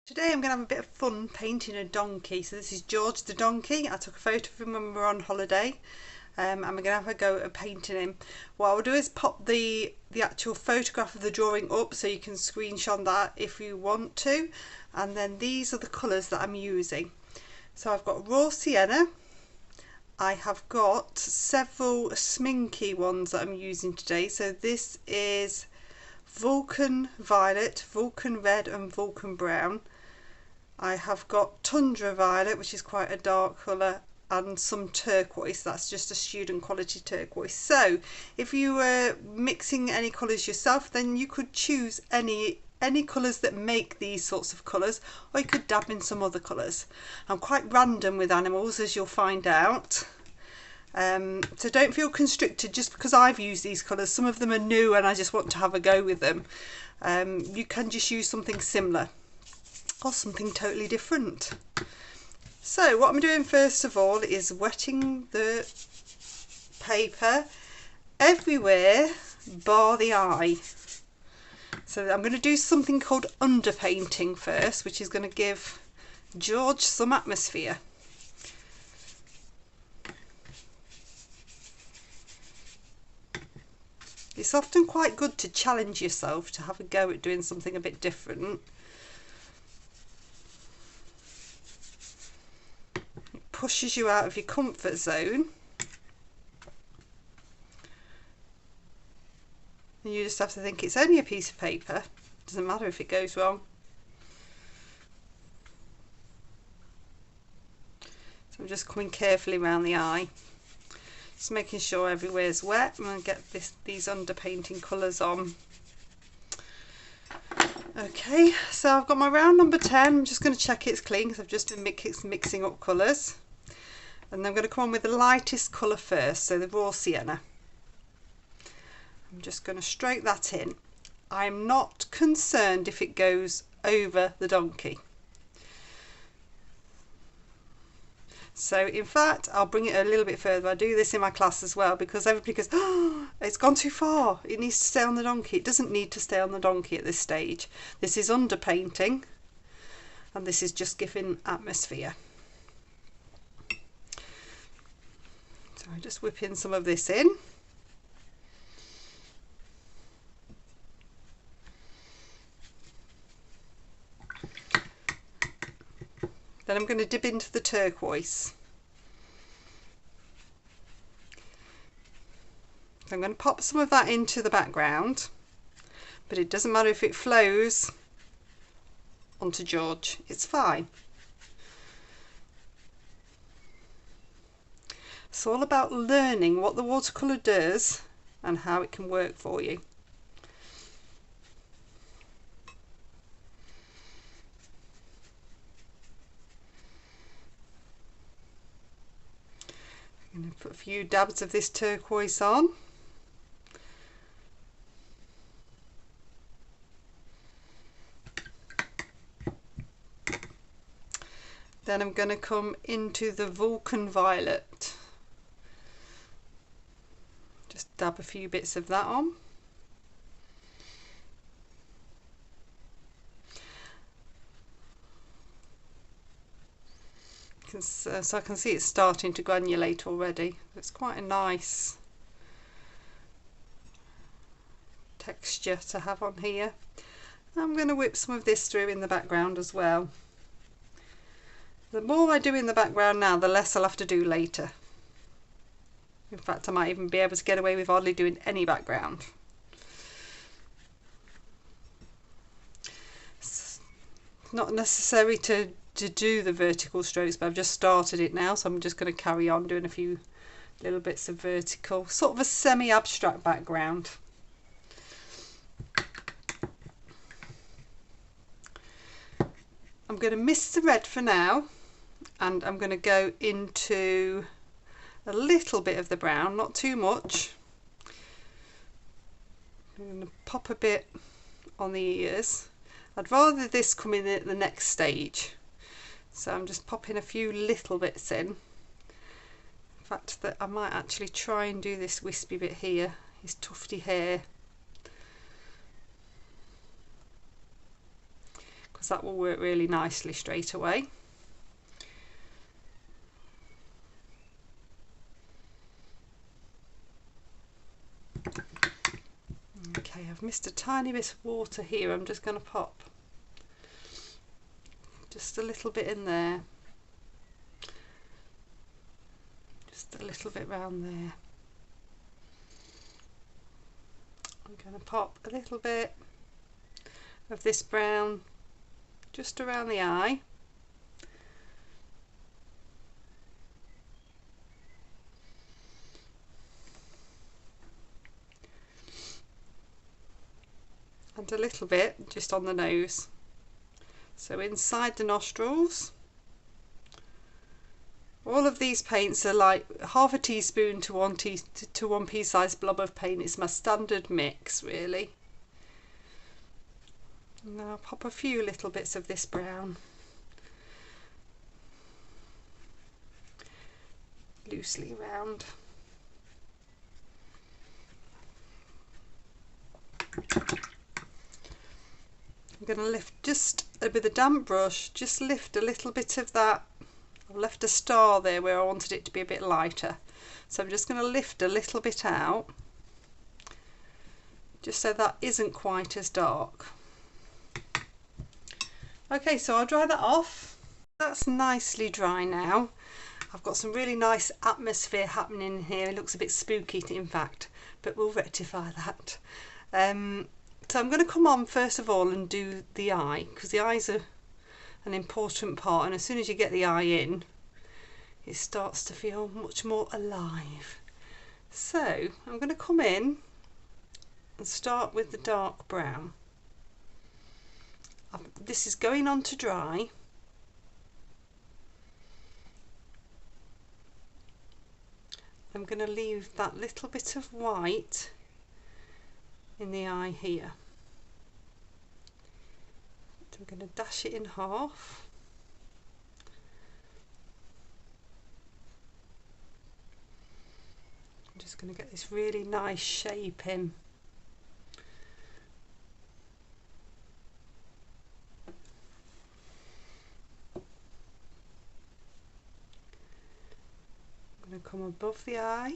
Today I'm going to have a bit of fun painting a donkey. So this is George the donkey. I took a photo of him when we were on holiday, and we're going to have a go at painting him. What I'll do is pop the actual photograph of the drawing up so you can screenshot that if you want to, and then these are the colours that I'm using. So I've got raw sienna, I have got several sminky ones that I'm using today. So this is Vulcan Violet, Vulcan Red and Vulcan Brown. I have got Tundra Violet, which is quite a dark colour, and some turquoise. That's just a student quality turquoise. So if you were mixing any colours yourself, then you could choose any colours that make these sorts of colours, or you could dab in some other colours. I'm quite random with animals, as you'll find out. So don't feel constricted just because I've used these colours. Some of them are new and I just want to have a go with them. You can just use something similar or something totally different. So what I'm doing first of all is wetting the paper everywhere bar the eye. So I'm going to do something called underpainting first, which is going to give George some atmosphere. It's often quite good to challenge yourself, to have a go at doing something a bit different. It pushes you out of your comfort zone. And you just have to think it's only a piece of paper. Doesn't matter if it goes wrong. So I'm just coming carefully around the eye. Just making sure everywhere's wet. I'm going to get these underpainting colours on. Okay, so I've got my round number 10. I'm just going to check it's clean because I've just been mixing up colours. And then I'm going to come on with the lightest colour first, so the raw sienna. I'm just going to stroke that in. I'm not concerned if it goes over the donkey. So in fact, I'll bring it a little bit further. I do this in my class as well because everybody goes, oh, it's gone too far. It needs to stay on the donkey. It doesn't need to stay on the donkey at this stage. This is underpainting and this is just giving atmosphere. So I just whip in some of this in. Then I'm going to dip into the turquoise. So I'm going to pop some of that into the background, but it doesn't matter if it flows onto George, it's fine. It's all about learning what the watercolour does and how it can work for you. I'm going to put a few dabs of this turquoise on. Then I'm going to come into the Vulcan Violet. Just dab a few bits of that on. So I can see it's starting to granulate already. It's quite a nice texture to have on here. I'm going to whip some of this through in the background as well. The more I do in the background now, the less I'll have to do later. In fact, I might even be able to get away with hardly doing any background. It's not necessary to do the vertical strokes, but I've just started it now, so I'm just going to carry on doing a few little bits of vertical, sort of a semi-abstract background. I'm going to mist the red for now, and I'm going to go into a little bit of the brown, not too much. I'm going to pop a bit on the ears. I'd rather this come in at the next stage. So I'm just popping a few little bits in. In fact, that I might actually try and do this wispy bit here, his tufty hair. because that will work really nicely straight away. Okay, I've missed a tiny bit of water here. I'm just going to pop just a little bit in there, just a little bit round there. I'm going to pop a little bit of this brown just around the eye. And a little bit just on the nose. So inside the nostrils. All of these paints are like half a teaspoon to one pea-sized blob of paint. It's my standard mix, really. And I'll pop a few little bits of this brown loosely around. I'm going to lift just with a damp brush, just lift a little bit of that. I've left a star there where I wanted it to be a bit lighter. So I'm just going to lift a little bit out, just so that isn't quite as dark. Okay, so I'll dry that off. That's nicely dry now. I've got some really nice atmosphere happening in here. It looks a bit spooky, in fact, but we'll rectify that. So I'm going to come on first of all and do the eye, because the eyes are an important part, and as soon as you get the eye in, it starts to feel much more alive. So I'm going to come in and start with the dark brown. This is going on to dry. I'm going to leave that little bit of white in the eye here. So I'm going to dash it in half. I'm just going to get this really nice shape in. I'm going to come above the eye.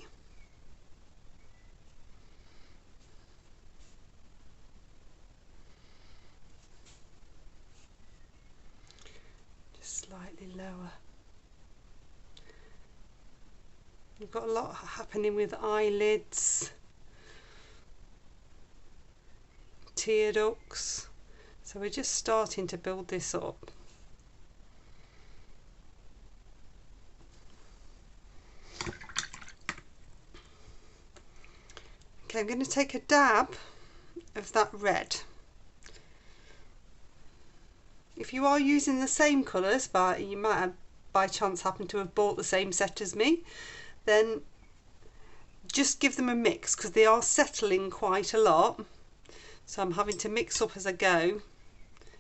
Slightly lower. We've got a lot happening with eyelids, tear ducts, so we're just starting to build this up. Okay, I'm going to take a dab of that red. If you are using the same colours, but you might have by chance happen to have bought the same set as me, then just give them a mix, because they are settling quite a lot. So I'm having to mix up as I go,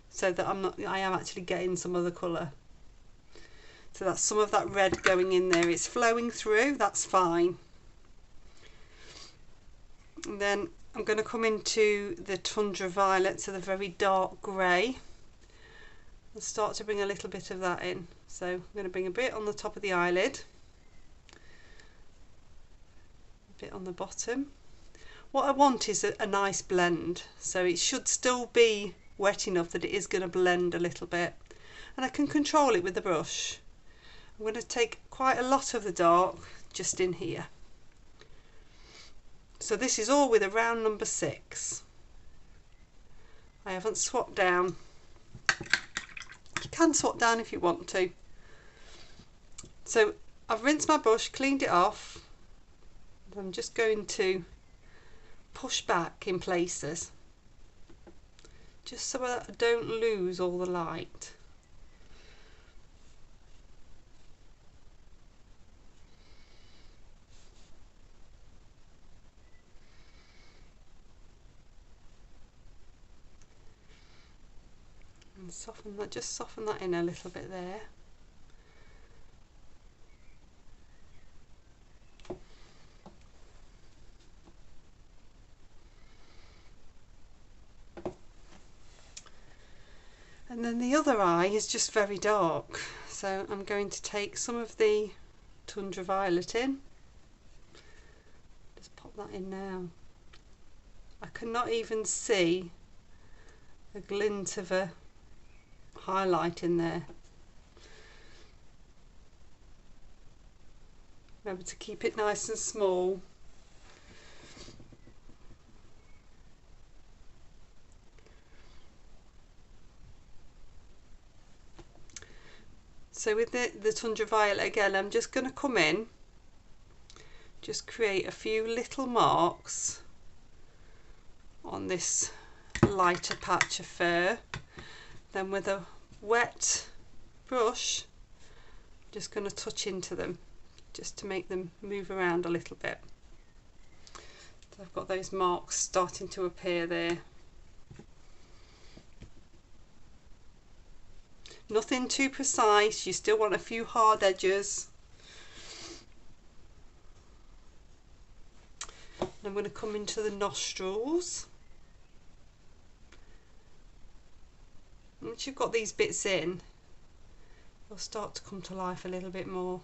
so that I am actually getting some other colour. So that's some of that red going in there. It's flowing through, that's fine. And then I'm going to come into the tundra violet, so the very dark grey. And start to bring a little bit of that in. So I'm going to bring a bit on the top of the eyelid, a bit on the bottom. What I want is a nice blend, so it should still be wet enough that it is going to blend a little bit, and I can control it with the brush. I'm going to take quite a lot of the dark just in here. So this is all with a round number 6. I haven't swapped down. You can swap down if you want to. So I've rinsed my brush, cleaned it off. I'm just going to push back in places, just so that I don't lose all the light. And soften that, just soften that in a little bit there. And then the other eye is just very dark, so I'm going to take some of the Tundra Violet in. Just pop that in now. I cannot even see a glint of a highlight in there. Remember to keep it nice and small. So with the Tundra Violet again, I'm just going to come in, just create a few little marks on this lighter patch of fur. Then with a wet brush, I'm just going to touch into them, just to make them move around a little bit. So I've got those marks starting to appear there. Nothing too precise, you still want a few hard edges. I'm going to come into the nostrils. Once you've got these bits in, they'll start to come to life a little bit more.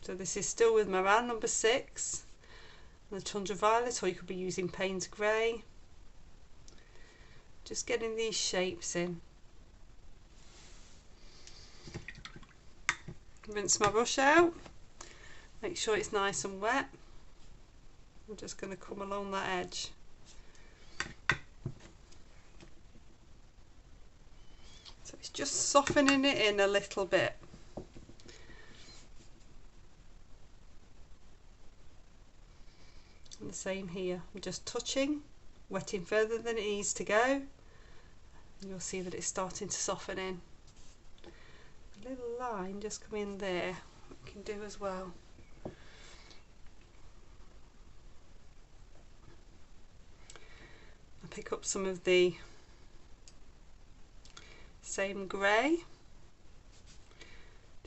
So this is still with Moran number 6, and the Tundra Violet, or you could be using Payne's Grey. Just getting these shapes in. Rinse my brush out, make sure it's nice and wet. I'm just going to come along that edge. So it's just softening it in a little bit. And the same here, I'm just touching, wetting further than it needs to go. And you'll see that it's starting to soften in. A little line just come in there, we can do as well. I pick up some of the same grey,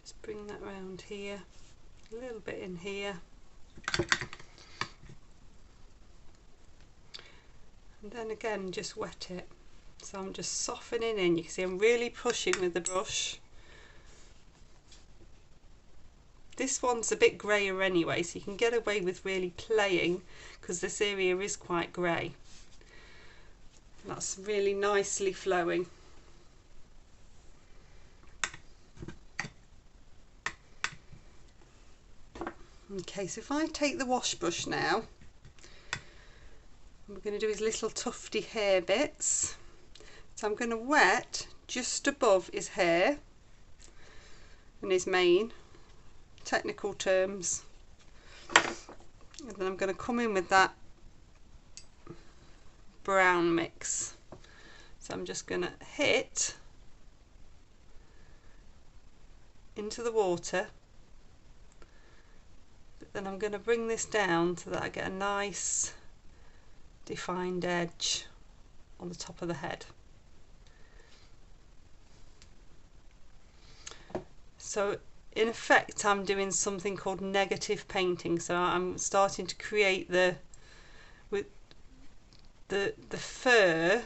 just bring that round here, a little bit in here. And then again just wet it. So I'm just softening in. You can see I'm really pushing with the brush. This one's a bit greyer anyway, so you can get away with really playing because this area is quite grey. That's really nicely flowing. Okay, so if I take the wash brush now, what we're going to do is little tufty hair bits. So I'm going to wet just above his hair and his mane, technical terms. And then I'm going to come in with that brown mix. So I'm just going to hit into the water, but then I'm going to bring this down so that I get a nice defined edge on the top of the head. So in effect I'm doing something called negative painting, so I'm starting to create the fur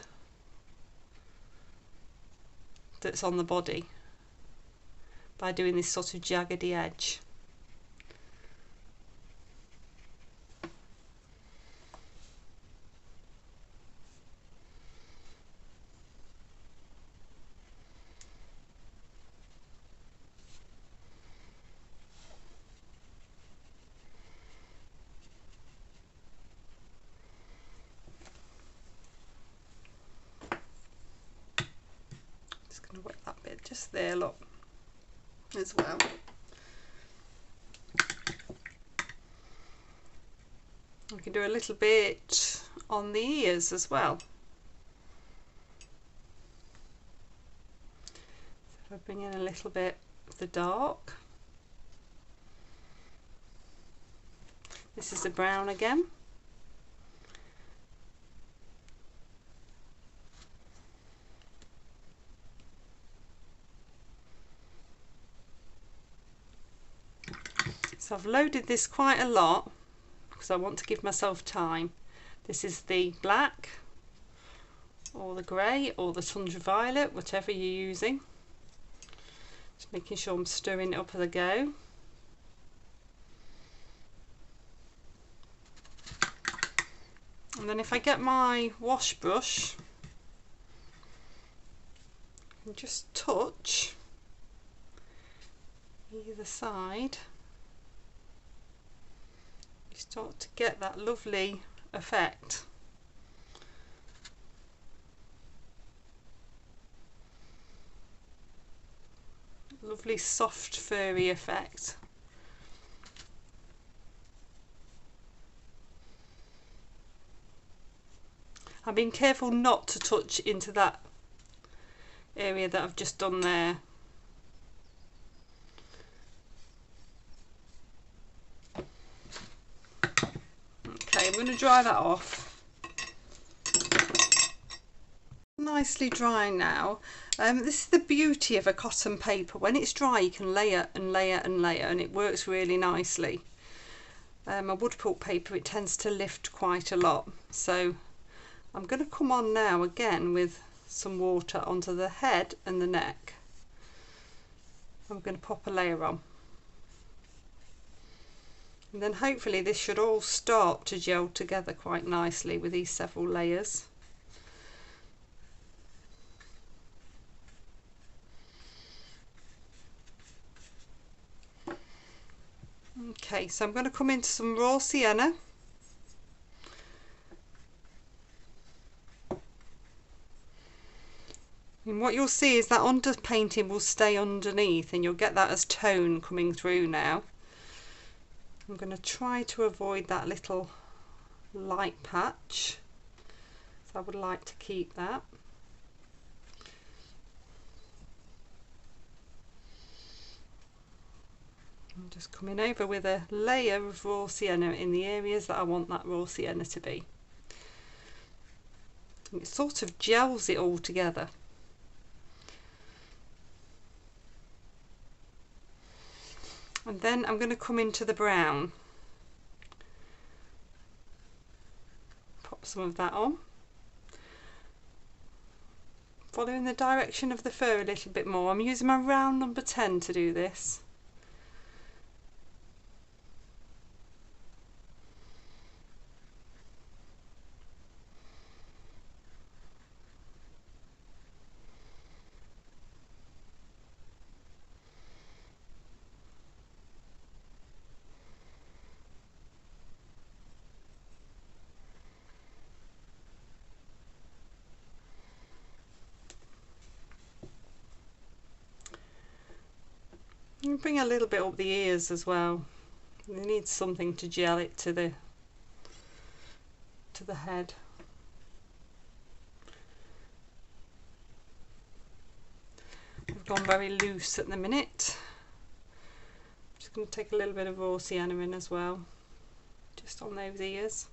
that's on the body by doing this sort of jaggedy edge. Just there, look, as well. We can do a little bit on the ears as well. So if I bring in a little bit of the dark, this is the brown again. So I've loaded this quite a lot because I want to give myself time. This is the black, or the grey or the tundra violet, whatever you're using. Just making sure I'm stirring it up as I go. And then if I get my wash brush and just touch either side, you start to get that lovely effect. Lovely soft furry effect. I'm being careful not to touch into that area that I've just done there. Okay, I'm going to dry that off. Nicely dry now. This is the beauty of a cotton paper. When it's dry you can layer and layer and layer, and it works really nicely. A wood pulp paper, it tends to lift quite a lot, so I'm going to come on now again with some water onto the head and the neck. I'm going to pop a layer on, and then hopefully this should all start to gel together quite nicely with these several layers. Okay, so I'm going to come into some raw sienna. And what you'll see is that underpainting will stay underneath, and you'll get that as tone coming through now. I'm going to try to avoid that little light patch, so I would like to keep that. I'm just coming over with a layer of raw sienna in the areas that I want that raw sienna to be. And it sort of gels it all together. And then I'm going to come into the brown. Pop some of that on. Following the direction of the fur a little bit more. I'm using my round number 10 to do this. You bring a little bit up the ears as well. You need something to gel it to the head. I've gone very loose at the minute. I'm just going to take a little bit of raw sienna in as well, just on those ears.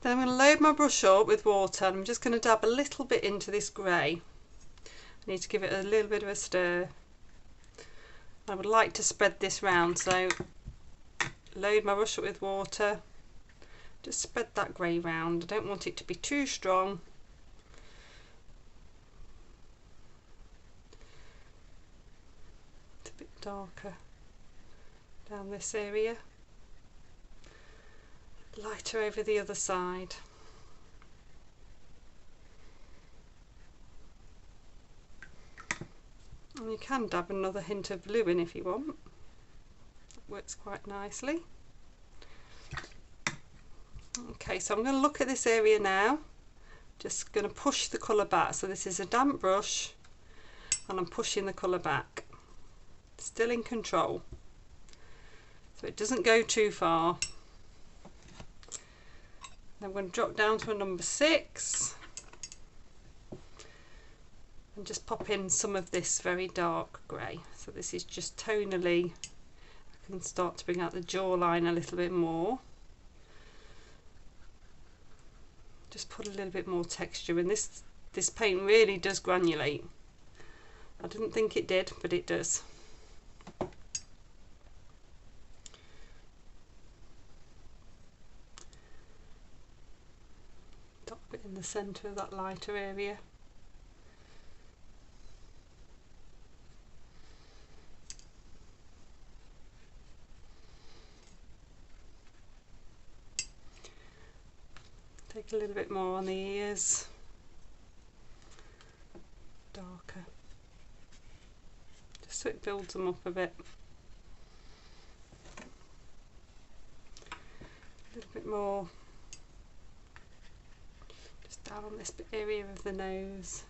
Then I'm going to load my brush up with water, and I'm just going to dab a little bit into this grey. I need to give it a little bit of a stir. I would like to spread this round, so load my brush up with water, just spread that grey round. I don't want it to be too strong. It's a bit darker down this area. Lighter over the other side. And you can dab another hint of blue in if you want. That works quite nicely. Okay, so I'm going to look at this area now. Just going to push the colour back. So this is a damp brush and I'm pushing the colour back. Still in control, so it doesn't go too far. Then I'm going to drop down to a number 6 and just pop in some of this very dark grey. So this is just tonally, I can start to bring out the jawline a little bit more. Just put a little bit more texture in. This this paint really does granulate. I didn't think it did, but it does. Dot it in the centre of that lighter area. Take a little bit more on the ears, darker, just so it builds them up a bit. A little bit more just down on this area of the nose.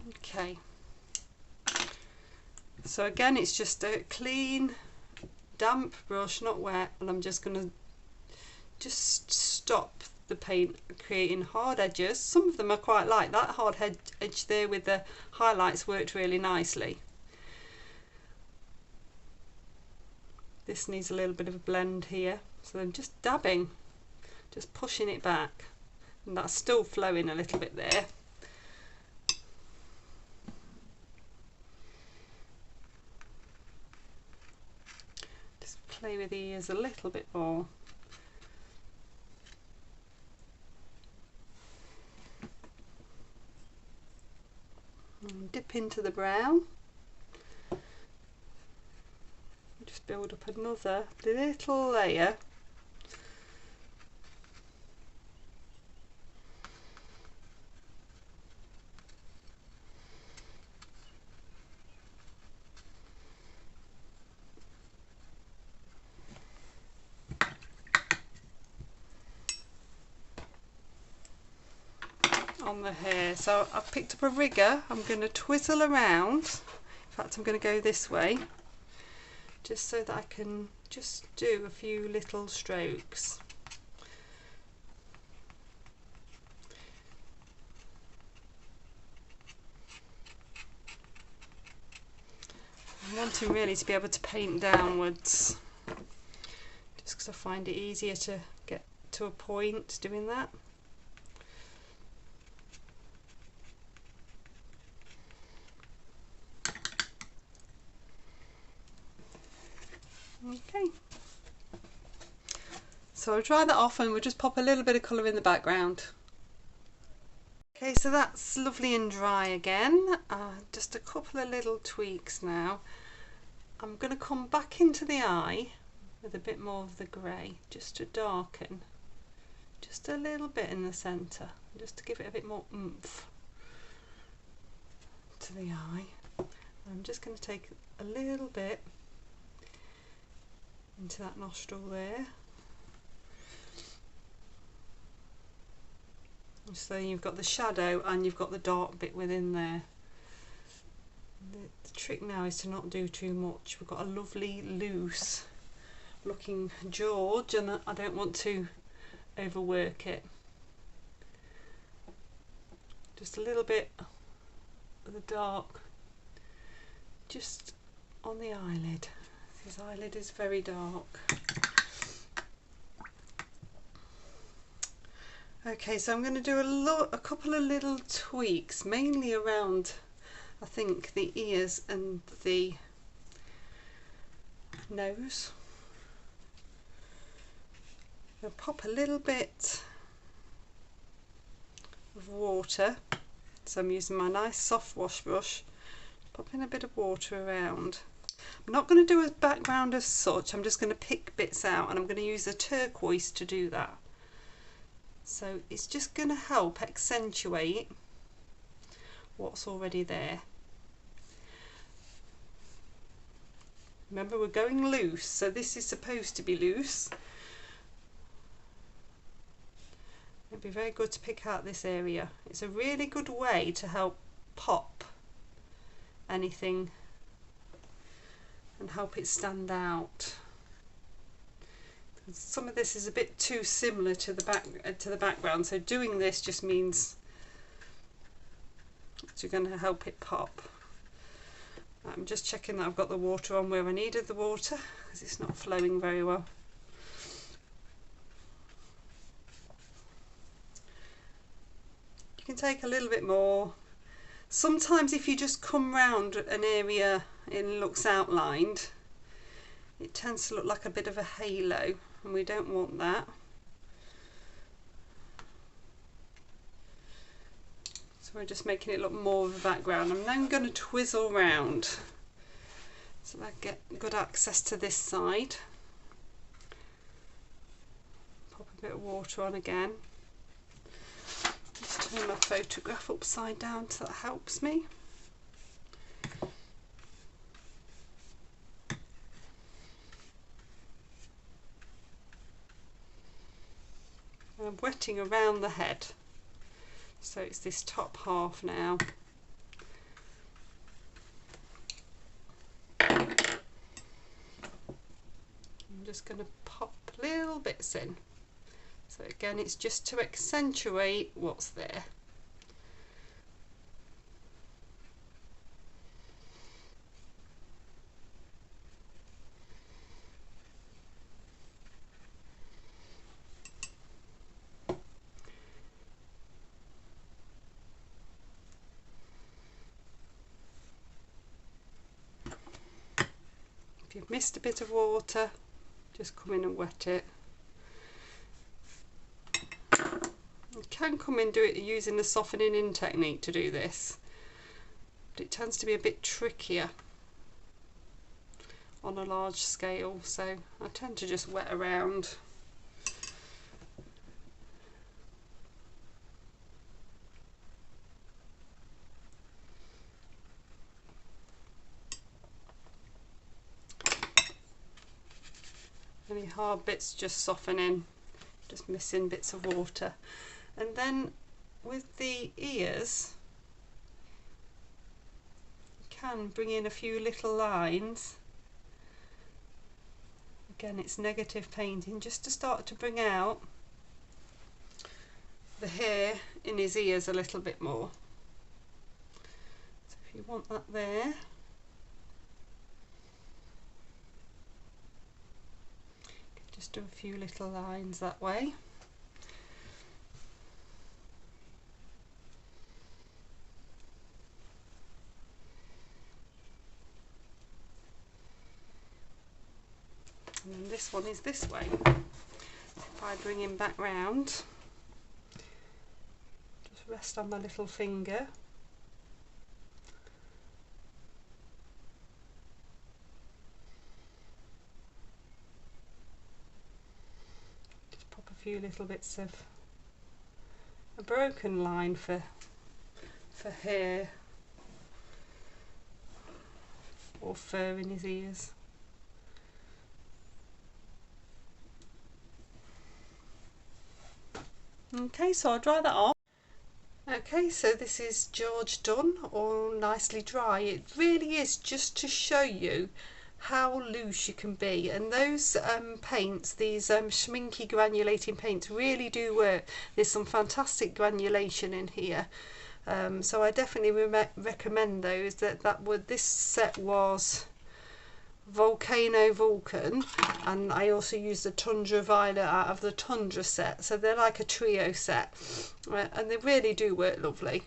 Okay, so again it's just a clean damp brush, not wet, and I'm just going to just stop the paint creating hard edges. Some of them are quite like that hard edge there with the highlights worked really nicely. This needs a little bit of a blend here, so I'm just dabbing, just pushing it back, and that's still flowing a little bit there. Just play with the ears a little bit more. And dip into the brown. Just build up another little layer. On the hair. So I've picked up a rigger. I'm going to twizzle around. In fact, I'm going to go this way, just so that I can just do a few little strokes. I'm wanting really to be able to paint downwards, just because I find it easier to get to a point doing that. Okay, so I'll dry that off and we'll just pop a little bit of colour in the background. Okay, so that's lovely and dry again. Just a couple of little tweaks now. I'm going to come back into the eye with a bit more of the grey, just to darken just a little bit in the centre, just to give it a bit more oomph to the eye. I'm just going to take a little bit into that nostril there. So you've got the shadow and you've got the dark bit within there. The trick now is to not do too much. We've got a lovely loose looking George and I don't want to overwork it. Just a little bit of the dark just on the eyelid. His eyelid is very dark. Okay, so I'm going to do a couple of little tweaks, mainly around, I think, the ears and the nose. I'll pop a little bit of water, so I'm using my nice soft wash brush, popping a bit of water around. I'm not going to do a background as such, I'm just going to pick bits out and I'm going to use the turquoise to do that. So it's just going to help accentuate what's already there. Remember, we're going loose, so this is supposed to be loose. It'd be very good to pick out this area. It's a really good way to help pop anything and help it stand out. Some of this is a bit too similar to the background, so doing this just means that you're going to help it pop. I'm just checking that I've got the water on where I needed the water, because it's not flowing very well. You can take a little bit more. Sometimes if you just come round an area and it looks outlined, it tends to look like a bit of a halo, and we don't want that. So we're just making it look more of a background. I'm then going to twizzle round so I get good access to this side. Pop a bit of water on again. Just turn my photograph upside down so that helps me. I'm wetting around the head, so it's this top half now. I'm just going to pop little bits in. So again, it's just to accentuate what's there. If you've missed a bit of water, just come in and wet it. You can come in and do it using the softening in technique to do this, but it tends to be a bit trickier on a large scale, so I tend to just wet around. Any hard bits just soften in, just missing bits of water. And then with the ears, you can bring in a few little lines. Again, it's negative painting, just to start to bring out the hair in his ears a little bit more. So if you want that there, just do a few little lines that way. And then this one is this way. If I bring him back round, just rest on my little finger. A few little bits of a broken line for hair or fur in his ears. Okay, so I'll dry that off. Okay, so this is George done, all nicely dry. It really is just to show you how loose you can be, and those paints, these schminky granulating paints, really do work. There's some fantastic granulation in here, so I definitely recommend those. This set was Volcano Vulcan, and I also used the Tundra Violet out of the Tundra set, so they're like a trio set, and they really do work lovely.